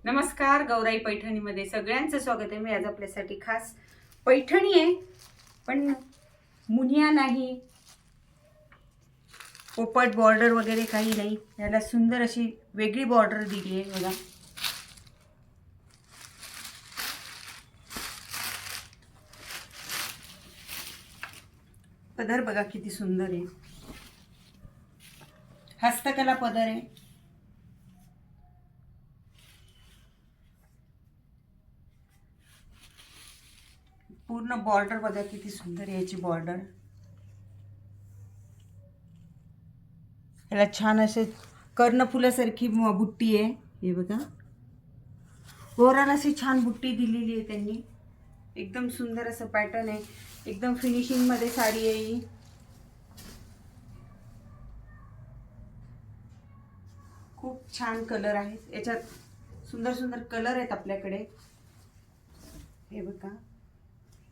नमस्कार, गौराई पैठणीमध्ये सगळ्यांचं स्वागत आहे. मी आज आपल्यासाठी खास पैठणी आहे, पण मुनिया नाही, पोपट बॉर्डर वगैरे काही नाही. याला सुंदर अशी वेगळी बॉर्डर दिली आहे बघा. पदर बघा किती सुंदर आहे, हस्तकला पदर आहे. पूर्ण बॉर्डर बघा किती सुंदर आहे याची बॉर्डर. याला छान असे कर्णफुलासारखी बुट्टी आहे. हे बघा, ओव्हरऑल अशी छान बुट्टी दिलेली आहे त्यांनी. एकदम सुंदर असं पॅटर्न आहे, एकदम फिनिशिंग मध्ये साडी आहे ही. खूप छान कलर आहेत याच्यात, सुंदर सुंदर कलर आहेत आपल्याकडे. हे बघा,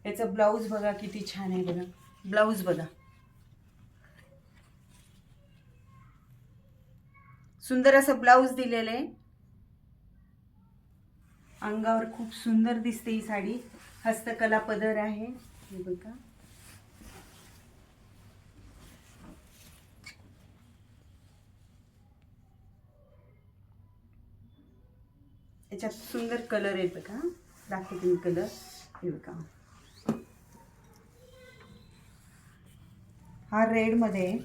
याचा ब्लाऊज बघा किती छान आहे बघा. ब्लाऊज बघा, सुंदर असं ब्लाऊज दिलेलं आहे. अंगावर खूप सुंदर दिसते ही साडी. हस्तकला पदर आहे. हे बघा, याच्यात सुंदर कलर आहे बघा. दाखवते मी कलर. हे बघा, हा रेड मध्ये आहे.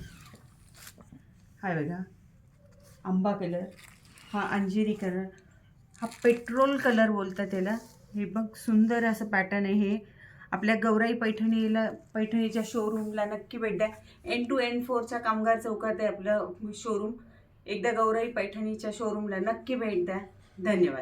हा बघा आंबा कलर, हा अंजिरी कलर, हा पेट्रोल कलर बोलतात त्याला. हे बघ सुंदर असं पॅटर्न आहे. हे आपल्या गौराई पैठणीच्या शोरूमला नक्की भेट द्या. N2 N4च्या कामगार चौकात आहे आपलं शोरूम. एकदा गौराई पैठणीच्या शोरूमला नक्की भेट द्या. धन्यवाद.